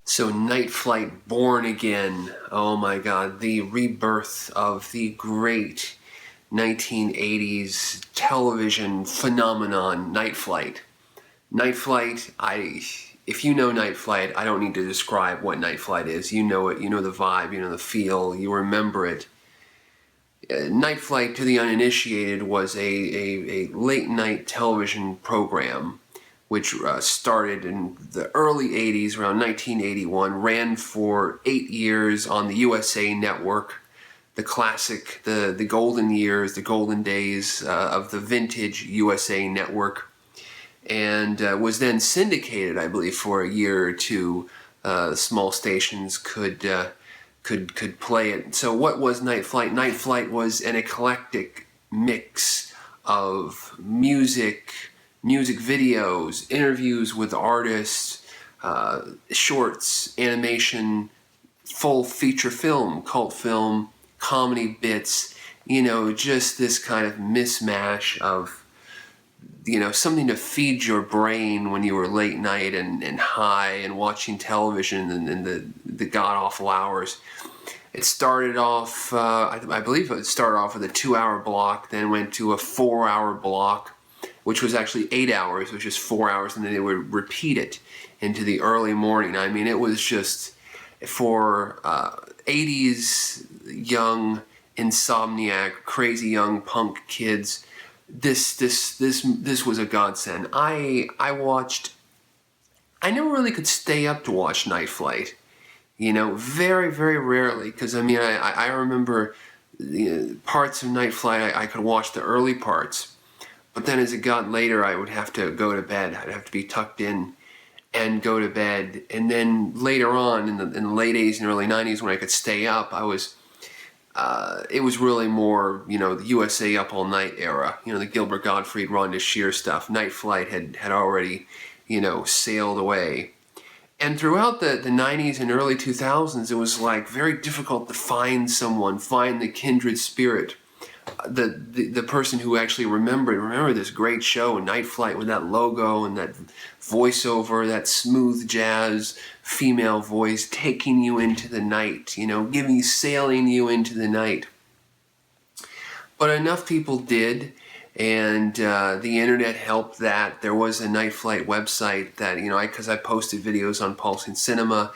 So Night Flight, Born Again, oh my god, the rebirth of the great 1980s television phenomenon, Night Flight. Night Flight, if you know Night Flight, I don't need to describe what Night Flight is. You know it, you know the vibe, you know the feel, you remember it. Night Flight, to the uninitiated, was a late night television program which started in the early 80s, around 1981, ran for 8 years on the USA Network, the classic, the golden years, the golden days of the vintage USA Network, and was then syndicated, I believe, for a year or two. Small stations could play it. So what was Night Flight? Night Flight was an eclectic mix of music videos, interviews with artists, shorts, animation, full feature film, cult film, comedy bits, just this kind of mismatch of, something to feed your brain when you were late night and high and watching television and the god-awful hours. It started off, I believe it started off with a 2-hour block, then went to a 4-hour block, which was actually 8 hours, which is 4 hours, and then they would repeat it into the early morning. I mean, it was just, for 80s young insomniac, crazy young punk kids, this was a godsend. I never really could stay up to watch Night Flight, very, very rarely, because I remember parts of Night Flight I could watch the early parts, but then as it got later I would have to go to bed. I'd have to be tucked in and go to bed, and then later on in the late 80s and early 90s when I could stay up, it was really more, the USA Up All Night era, the Gilbert Gottfried, Rhonda Shear stuff. Night Flight had already, sailed away. And throughout the 90s and early 2000s, it was like very difficult to find the kindred spirit, the person who actually remember this great show, Night Flight, with that logo and that voiceover, that smooth jazz female voice taking you into the night, sailing you into the night. But enough people did, and the internet helped that. There was a Night Flight website that, because I posted videos on Pulsing Cinema,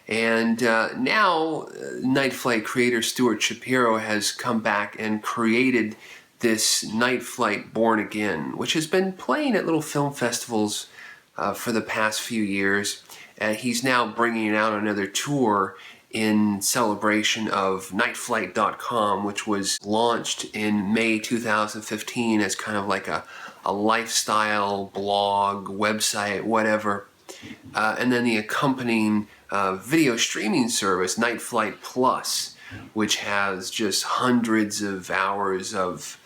and now Night Flight creator Stuart Shapiro has come back and created this Night Flight Born Again, which has been playing at little film festivals for the past few years. He's now bringing out another tour in celebration of nightflight.com, which was launched in May 2015 as kind of like a lifestyle blog, website, whatever. And then the accompanying video streaming service, Night Flight Plus, which has just hundreds of hours of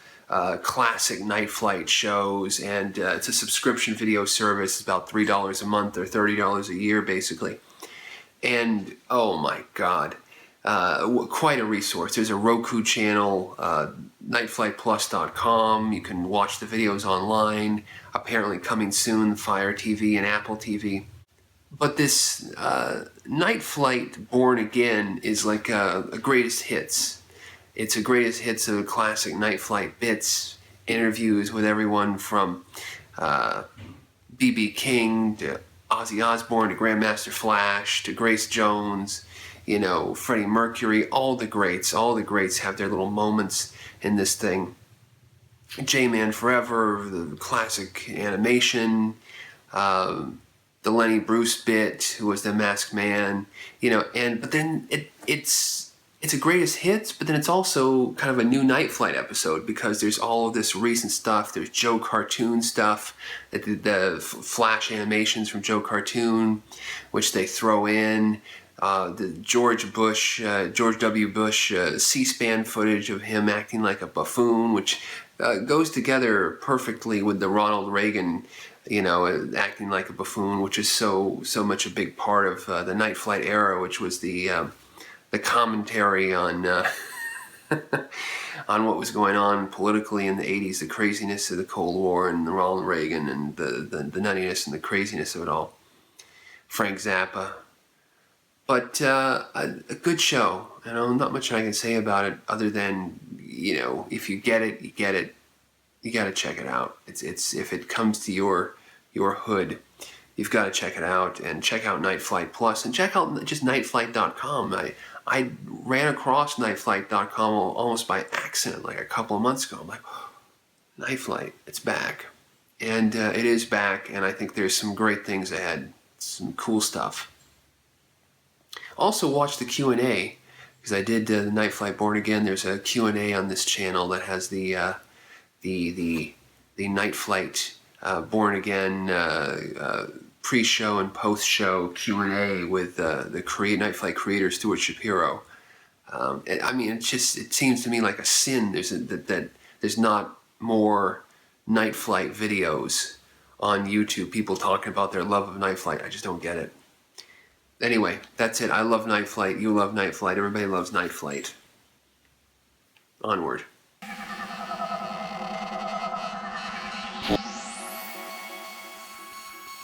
classic Night Flight shows, and it's a subscription video service. It's about $3 a month or $30 a year, basically. And oh my God, quite a resource. There's a Roku channel, nightflightplus.com. You can watch the videos online. Apparently coming soon, Fire TV and Apple TV. But this Night Flight Born Again is like a greatest hits. It's a greatest hits of classic Night Flight bits, interviews with everyone from B.B. King to Ozzy Osbourne to Grandmaster Flash to Grace Jones, Freddie Mercury. All the greats have their little moments in this thing. J-Man Forever, the classic animation, the Lenny Bruce bit, who was the Masked Man, but then it's a greatest hits, but then it's also kind of a new Night Flight episode, because there's all of this recent stuff. There's Joe Cartoon stuff, the Flash animations from Joe Cartoon, which they throw in. The George W. Bush C-SPAN footage of him acting like a buffoon, which goes together perfectly with the Ronald Reagan, acting like a buffoon, which is so much a big part of the Night Flight era, which was the commentary on on what was going on politically in the 80s, the craziness of the Cold War and the Ronald Reagan and the nuttiness and the craziness of it all. Frank Zappa. But a good show. Not much I can say about it other than, if you get it, you get it. You got to check it out. It's if it comes to your hood, you've got to check it out, and check out Night Flight Plus, and check out just nightflight.com. I ran across nightflight.com almost by accident like a couple of months ago. I'm like, oh, Night Flight, it's back. And it is back, and I think there's some great things ahead. Some cool stuff. Also watch the Q&A, because I did the Night Flight Born Again. There's a Q&A on this channel that has the Night Flight Born Again pre-show and post-show Q&A with the Night Flight creator Stuart Shapiro. It seems to me like a sin that there's not more Night Flight videos on YouTube, people talking about their love of Night Flight. I just don't get it. Anyway, that's it. I love Night Flight. You love Night Flight. Everybody loves Night Flight. Onward.